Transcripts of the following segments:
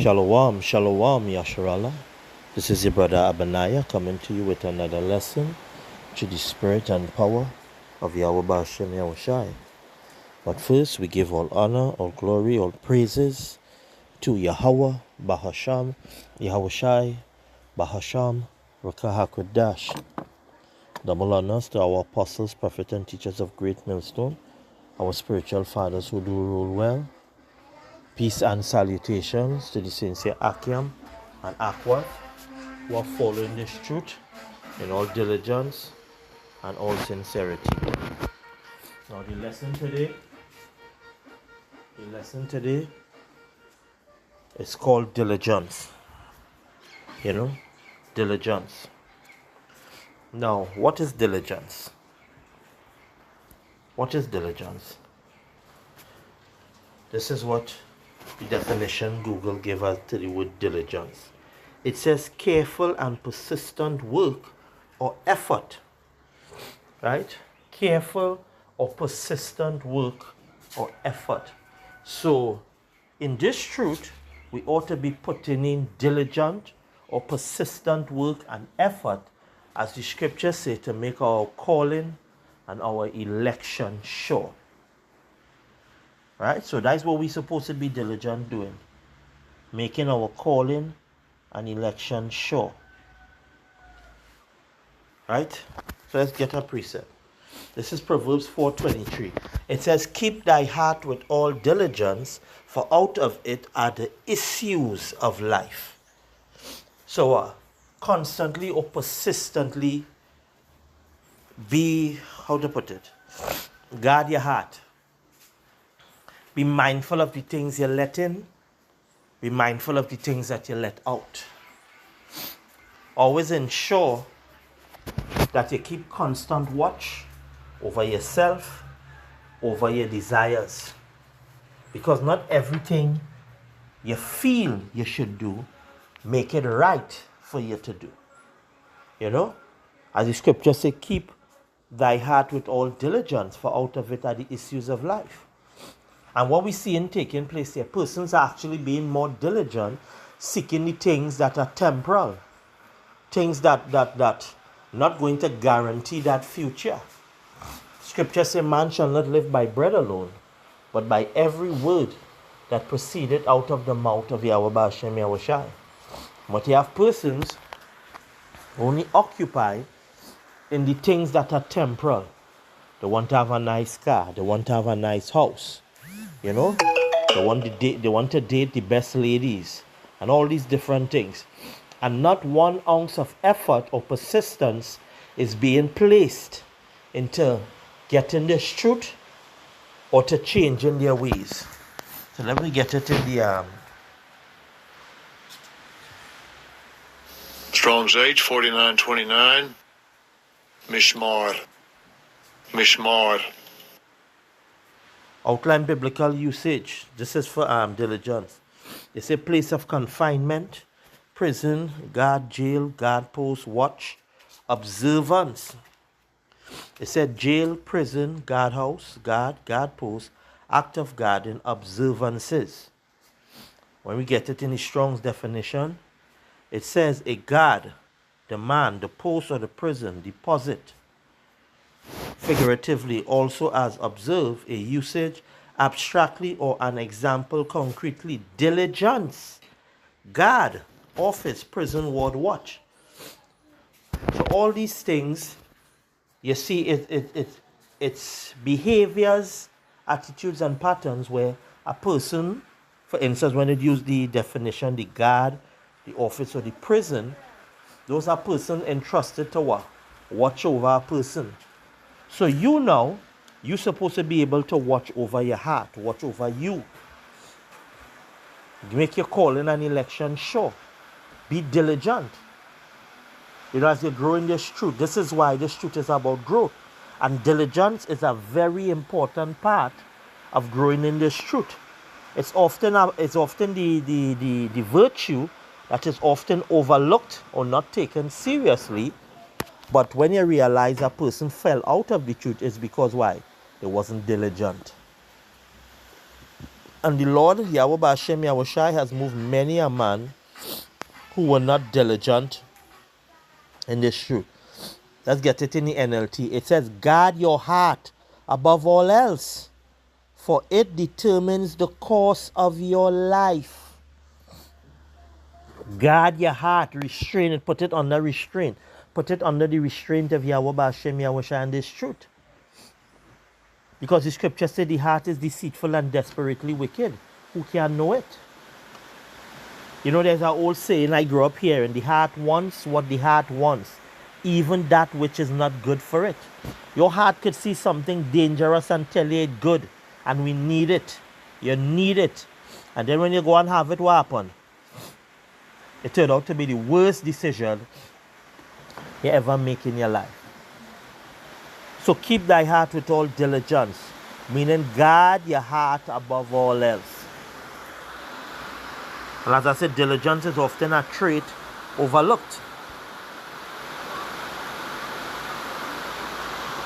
Shalom, shalom, Yasharallah. This is your brother Abaniah coming to you with another lesson to the spirit and power of Yahweh Bashem Yahushai. But first, we give all honor, all glory, all praises to Yahweh, Bahasham, Yahushai, Bahasham, Rakah HaKodash. Double honors to our apostles, prophets, and teachers of Great Millstone, our spiritual fathers who do rule well. Peace and salutations to the sincere Akim and Akwath who are following this truth in all diligence and all sincerity. Now the lesson today is called diligence. Diligence. Now, what is diligence? What is diligence? This is what the definition Google gave us to the word diligence. It says careful and persistent work or effort, right? Careful or persistent work or effort. So, in this truth, we ought to be putting in diligent or persistent work and effort, as the scriptures say, to make our calling and our election sure. Right? So that's what we're supposed to be diligent doing. Making our calling and election sure. Right? So let's get a precept. This is Proverbs 4:23. It says, keep thy heart with all diligence, for out of it are the issues of life. So constantly or persistently be, guard your heart. Be mindful of the things you let in. Be mindful of the things that you let out. Always ensure that you keep constant watch over yourself, over your desires. Because not everything you feel you should do, make it right for you to do. As the scripture says, keep thy heart with all diligence, for out of it are the issues of life. And what we see in taking place here, persons are actually being more diligent, seeking the things that are temporal, things that not going to guarantee that future. Scripture says, man shall not live by bread alone, but by every word that proceeded out of the mouth of Yahweh Bashem Yahushai. But you have persons only occupied in the things that are temporal. They want to have a nice car. They want to have a nice house. They want to date the best ladies and all these different things. And not 1 ounce of effort or persistence is being placed into getting this truth or to changing their ways. So let me get it in the Strong's H 4929. Mishmar. outline biblical usage. This is for diligence. They say place of confinement, prison, guard, jail, guard post, watch, observance. It said jail, prison, guardhouse, guard post, act of guarding, observances. When we get it in the Strong's definition, it says a guard, the man, the post or the prison, deposit. Figuratively, also as observe, a usage, abstractly or an example concretely. Diligence, guard, office, prison, ward, watch. So all these things, you see, it's behaviors, attitudes, and patterns where a person, for instance, when it use the definition, the guard, the office, or the prison, those are persons entrusted to what? Watch over a person. So you're supposed to be able to watch over your heart, watch over you. Make your calling and election sure. Be diligent. As you grow in this truth, this is why this truth is about growth. And diligence is a very important part of growing in this truth. It's often the virtue that is often overlooked or not taken seriously. But when you realize a person fell out of the truth, it's because why? They wasn't diligent. And the Lord, Yahweh B'Hashem Yahushai, has moved many a man who were not diligent in this truth. Let's get it in the NLT. It says, guard your heart above all else, for it determines the course of your life. Guard your heart, restrain it, put it under restraint. Put it under the restraint of Yahweh B'Hashem Yahushai and this truth. Because the scripture said the heart is deceitful and desperately wicked. Who can know it? You know, there's an old saying I grew up hearing, the heart wants what the heart wants, even that which is not good for it. Your heart could see something dangerous and tell you it's good, and we need it. You need it. And then when you go and have it, what happened? It turned out to be the worst decision you ever make in your life. So keep thy heart with all diligence, meaning guard your heart above all else. And as I said, diligence is often a trait overlooked.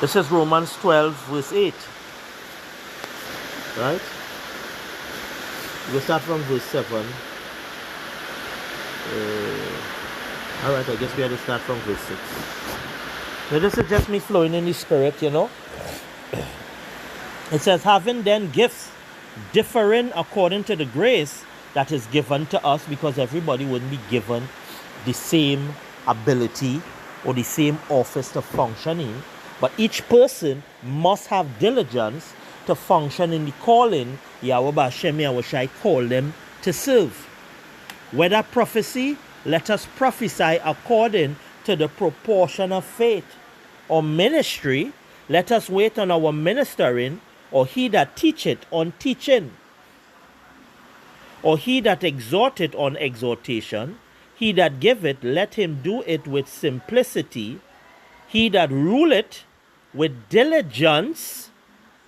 This is Romans 12 verse 8. Right? We'll start from verse 7. Alright, I guess we had to start from verse 6. Now this is just me flowing in the spirit, you know. It says, having then gifts differing according to the grace that is given to us, because everybody wouldn't be given the same ability or the same office to function in. But each person must have diligence to function in the calling Yahweh B'Hashem Yahushai called them to serve. Whether prophecy, let us prophesy according to the proportion of faith. Or ministry, let us wait on our ministering, or he that teacheth on teaching. Or he that exhorteth on exhortation. He that giveth, let him do it with simplicity. He that ruleth with diligence.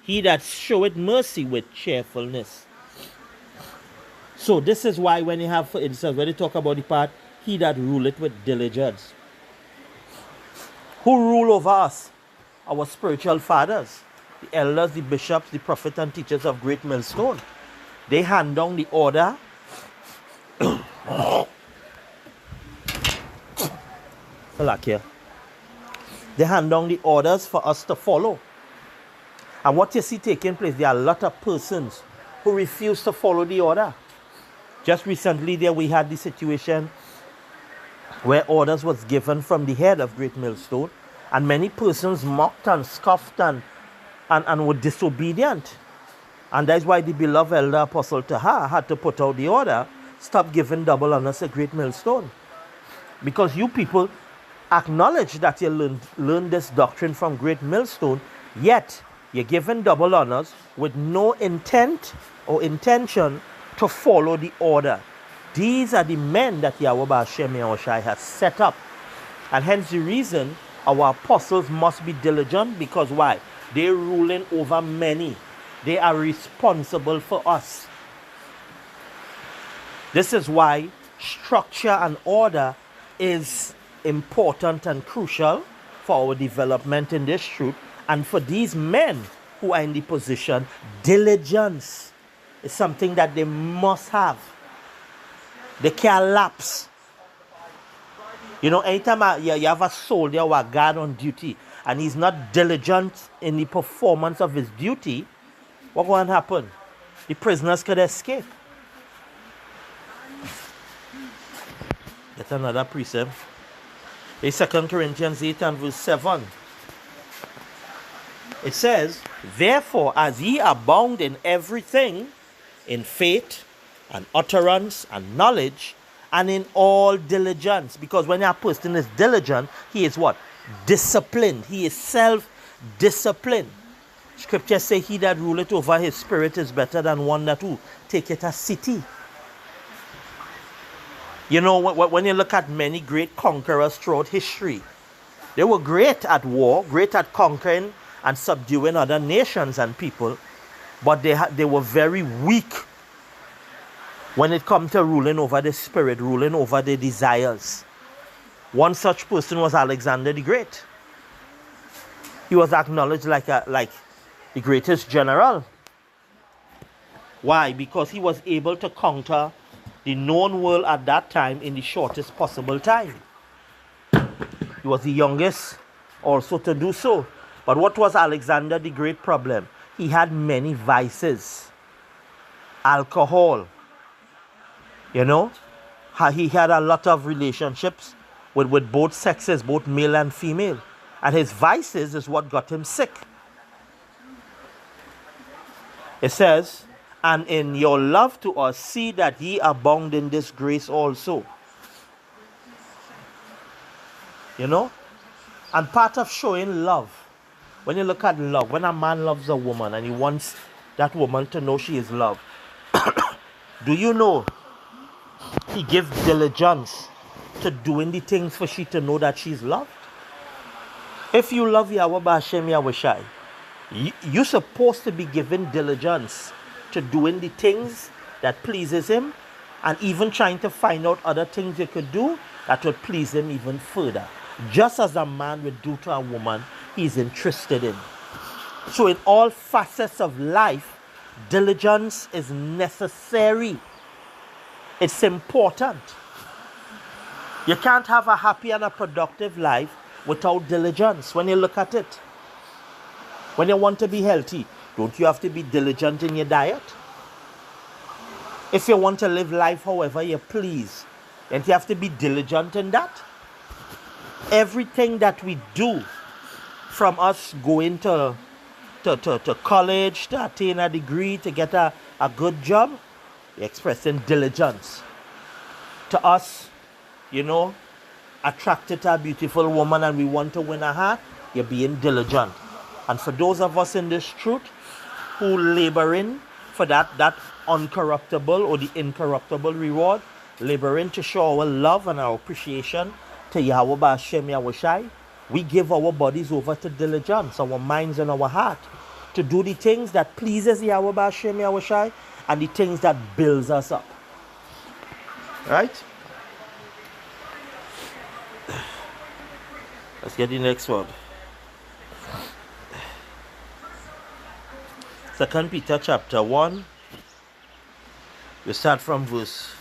He that showeth mercy with cheerfulness. So this is why when you have, for instance, when you talk about the part, he that ruleth with diligence. Who rule over us? Our spiritual fathers, the elders, the bishops, the prophets and teachers of Great Millstone. They hand down the order. They hand down the orders for us to follow. And what you see taking place, there are a lot of persons who refuse to follow the order. Just recently there we had the situation where orders was given from the head of Great Millstone, and many persons mocked and scoffed and were disobedient. And that's why the beloved elder Apostle Taha had to put out the order, stop giving double honors to Great Millstone. Because you people acknowledge that you learned this doctrine from Great Millstone, yet you're giving double honors with no intent or intention to follow the order. These are the men that Yahweh B'Hashem Yahushai has set up. And hence the reason our apostles must be diligent, because why? They're ruling over many. They are responsible for us. This is why structure and order is important and crucial for our development in this truth. And for these men who are in the position, diligence is something that they must have. They can't lapse. You know, anytime you have a soldier or a guard on duty and he's not diligent in the performance of his duty, what's going to happen? The prisoners could escape. That's another precept. In 2 Corinthians 8 and verse 7. It says, therefore, as ye abound in everything, in faith and utterance and knowledge, and in all diligence. Because when a person is diligent, he is what? Disciplined. He is self-disciplined. Scripture say, he that ruleth over his spirit is better than one that who taketh a city. You know, when you look at many great conquerors throughout history, they were great at war, great at conquering and subduing other nations and people, but they were very weak when it comes to ruling over the spirit, ruling over the desires. One such person was Alexander the Great. He was acknowledged like the greatest general. Why? Because he was able to conquer the known world at that time in the shortest possible time. He was the youngest also to do so. But what was Alexander the Great problem? He had many vices. Alcohol. You know? He had a lot of relationships with both sexes, both male and female. And his vices is what got him sick. It says, and in your love to us, see that ye abound in this grace also. You know? And part of showing love, when you look at love, when a man loves a woman and he wants that woman to know she is loved, do you know he gives diligence to doing the things for she to know that she's loved? If you love Yahweh B'Hashem Yahushai, you're supposed to be given diligence to doing the things that pleases him, and even trying to find out other things you could do that would please him even further. Just as a man would do to a woman he's interested in. So in all facets of life, diligence is necessary. It's important. You can't have a happy and a productive life without diligence when you look at it. When you want to be healthy, don't you have to be diligent in your diet? If you want to live life however you please, then you have to be diligent in that. Everything that we do, from us going to college, to attain a degree, to get a good job, we're expressing diligence. To us, you know, attracted to a beautiful woman and we want to win her heart, you're being diligent. And for those of us in this truth who laboring for that uncorruptible or the incorruptible reward, laboring to show our love and our appreciation to Yahweh B'Hashem Yahushai, we give our bodies over to diligence, our minds and our heart, to do the things that pleases Yahweh B'Hashem Yahushai and the things that builds us up. Right? Let's get the next one. 2 Peter chapter 1. We start from verse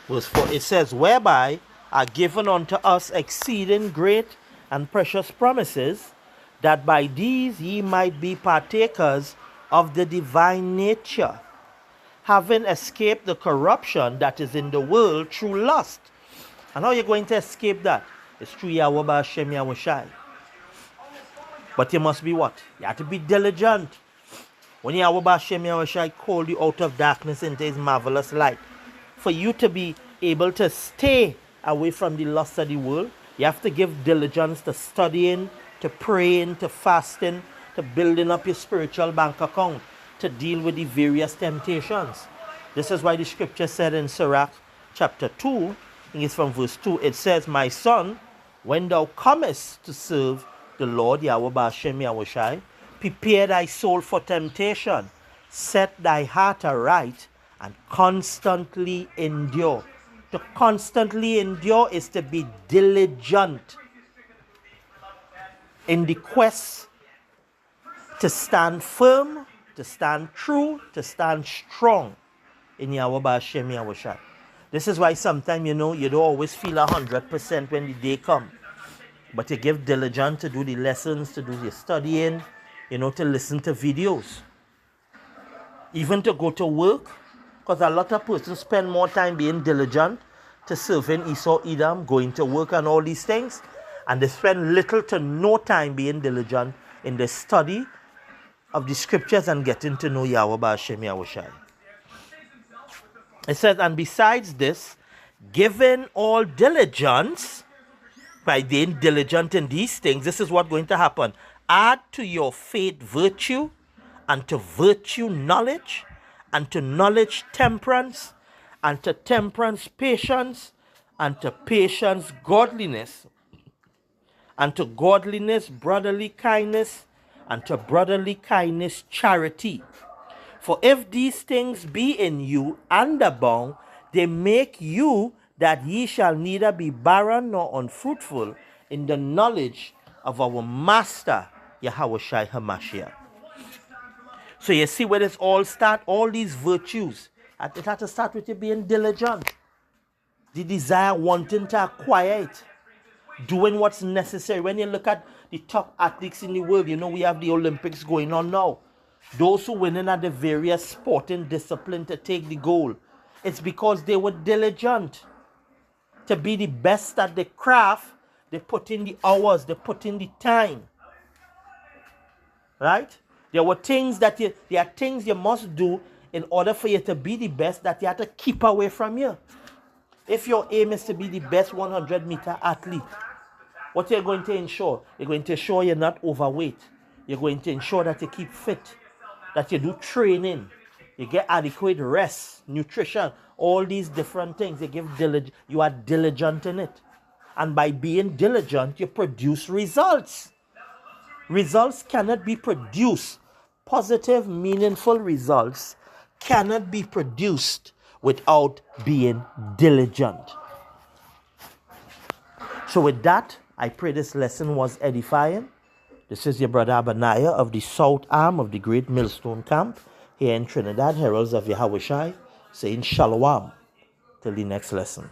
4. It says, whereby are given unto us exceeding great and precious promises, that by these ye might be partakers of the divine nature, having escaped the corruption that is in the world through lust. And how are you going to escape that? It's through Yahweh B'Hashem Yahushai. But you must be what? You have to be diligent. When Yahweh B'Hashem Yahushai called you out of darkness into his marvelous light, for you to be able to stay away from the lust of the world, you have to give diligence to studying, to praying, to fasting, to building up your spiritual bank account, to deal with the various temptations. This is why the scripture said in Sirach chapter 2, I think it's from verse 2, it says, my son, when thou comest to serve the Lord Yahweh B'Hashem Yahushai, prepare thy soul for temptation, set thy heart aright, and constantly endure. To constantly endure is to be diligent in the quest to stand firm, to stand true, to stand strong in Yahweh B'Hashem Yahushai. This is why sometimes, you know, you don't always feel 100% when the day comes. But you give diligence to do the lessons, to do the studying, you know, to listen to videos. Even to go to work. Because a lot of persons spend more time being diligent to serving Esau, Edom, going to work and all these things. And they spend little to no time being diligent in the study of the scriptures and getting to know Yahweh B'Hashem Yahushai. It says, and besides this, given all diligence, by being diligent in these things, this is what's going to happen. Add to your faith virtue, and to virtue knowledge, and to knowledge temperance, and to temperance patience, and to patience godliness, and to godliness brotherly kindness, and to brotherly kindness charity. For if these things be in you and abound, they make you that ye shall neither be barren nor unfruitful in the knowledge of our Master Yahushua HaMashiach. So you see where it all start, all these virtues. It had to start with you being diligent. The desire, wanting to acquire it. Doing what's necessary. When you look at the top athletes in the world, we have the Olympics going on now. Those who winning at the various sporting disciplines to take the gold, it's because they were diligent. To be the best at the craft, they put in the hours, they put in the time. Right? There are things you must do in order for you to be the best that you have to keep away from you. If your aim is to be the best 100-meter athlete, what you're going to ensure? You're going to ensure you're not overweight. You're going to ensure that you keep fit, that you do training, you get adequate rest, nutrition, all these different things. You are diligent in it. And by being diligent, you produce results. Results cannot be produced. Positive, meaningful results cannot be produced without being diligent. So with that, I pray this lesson was edifying. This is your brother Abaniah of the South Arm of the Great Millstone Camp here in Trinidad, Heralds of Yahushua, saying Shalom till the next lesson.